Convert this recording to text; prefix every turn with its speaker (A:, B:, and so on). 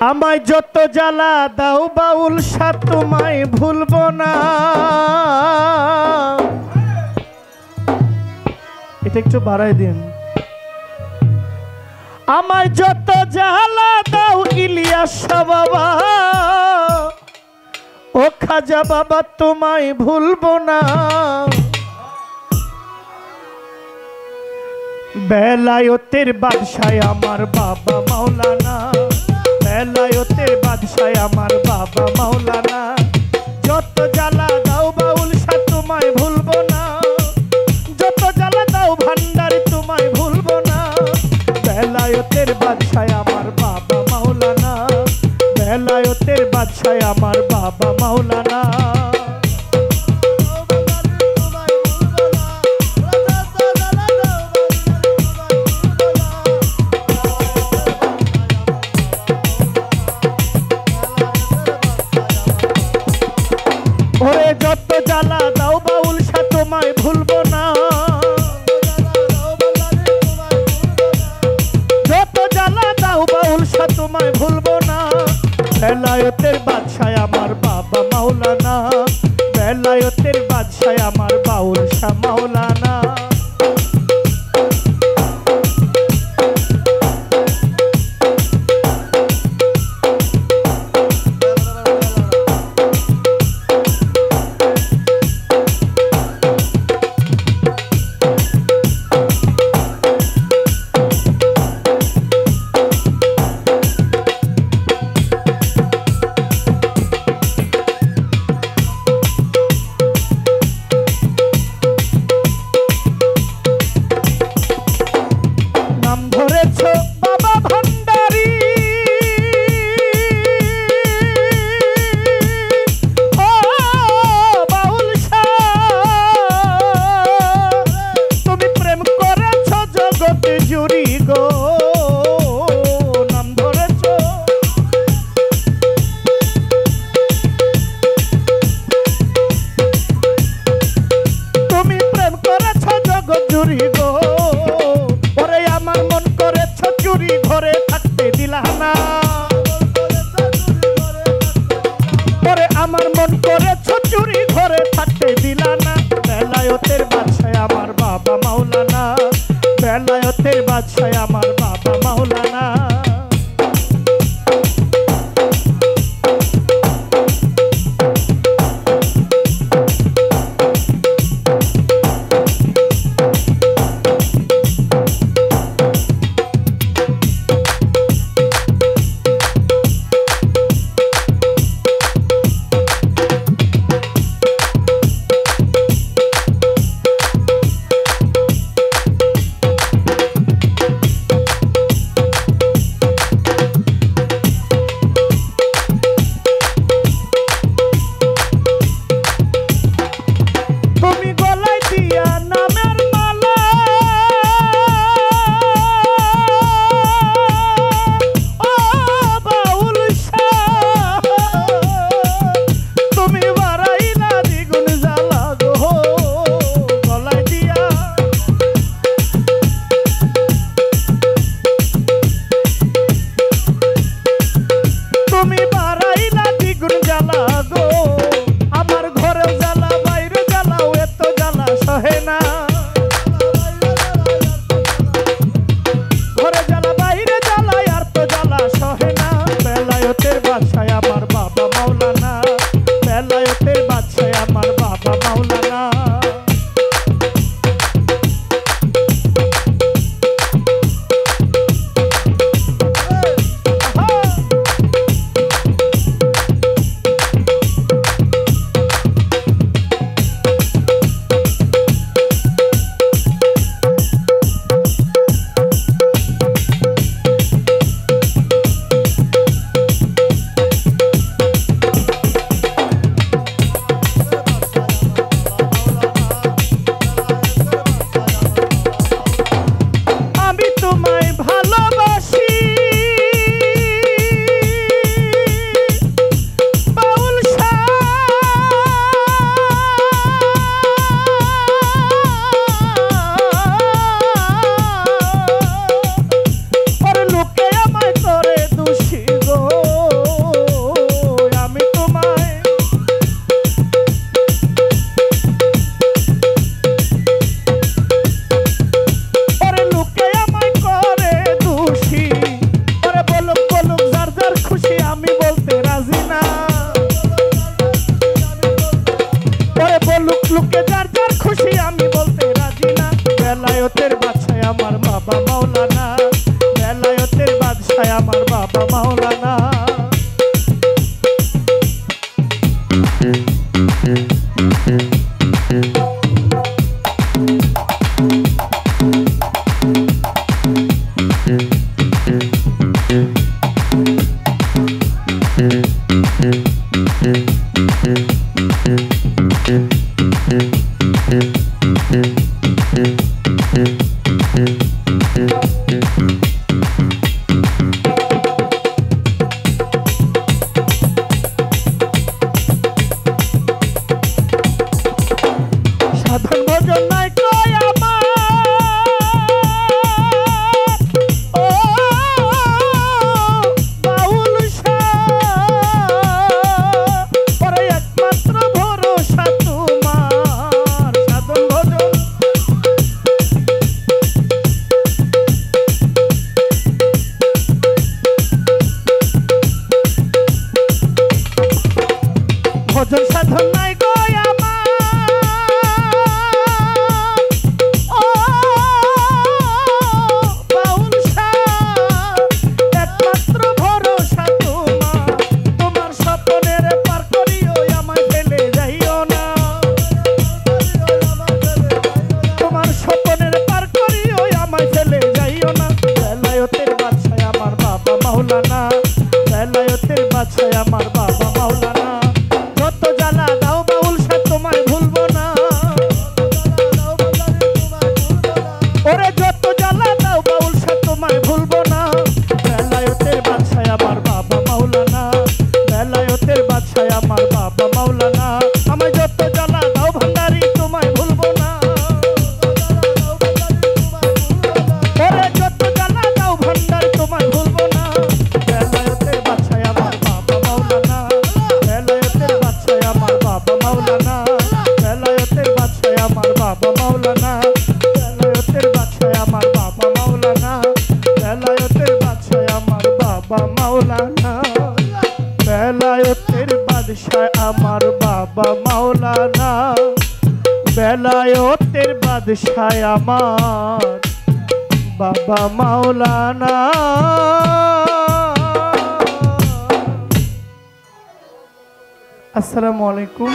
A: আমায় যত জ্বালা দাও বাউল শাহ তোমায় ভুলবো না। এটা একটু বাড়াই দিন। আমায় যত জ্বালা দাও ইলিয়াস বাবা, ও খাজা বাবা তোমায় ভুলবো না। বেলায়েতের বাদশাহ আমার বাবা মাওলানা, বেলায়েতের বাদশাহ আমার বাবা মাওলানা। যত জ্বালা দাও বাউল শাহ তোমায় ভুলবো না, যত জ্বালা দাও ভান্ডারি তোমায় ভুলবো না। বেলায়েতের বাদশাহ আমার বাবা মাওলানা, বেলায়েতের বাদশাহ আমার বাবা মাওলানা। ওরে যত জ্বালা দাও বাউল শাহ তোমায় ভুলবো না, যত জ্বালা দাও বাউল শাহ তোমায় ভুলবো না। বেলায়েতের বাদশাহ আমার বাবা মাওলানা, বেলায়েতের বাদশাহ আমার বাউল শাহ মাওলানা। আমার মন করেছ চুরি ঘরে থাকতে দিলা না। বেলায়েতের বাদশাহ আমার বাবা মাওলানা, বেলায়েতের বাদশাহ আমার বাবা মাওলানা। মাওলানা বেলায়েতের বাদশাহ আমার বাবা মাওলানা যত জ্বালা দাও বাউল শাহ তোমায় ভুলবো না ওরে যত জ্বালা দাও বাউল শাহ তোমায় ভুলবো না বেলায়েতের বাদশাহ আমার বাবা মাওলানা বেলায়েতের বাদশাহ আমার বাবা মাওলানা আমায় যত জ্বালা দাও ভান্ডারি তোমায় ভুলবো না ওরে যত জ্বালা দাও ভান্ডার তোমায় ভুলবো না বেলায়েতের বাদশাহ আমার বাবা মাওলানা বেলায়েতের বাদশাহ আমার বাবা মাওলানা বেলায়েতের বাদশাহ আমার বাবা মাওলানা বেলায়েতের বাদশাহ আমার বাবা মাওলানা বেলায়েতের বাদশাহ আমার বাবা মাওলানা বেলায়েতের বাদশাহ আমার বাবা মাওলানা বেলায়েতের বাদশাহ আমার বাবা মাওলানা আসসালামু আলাইকুম।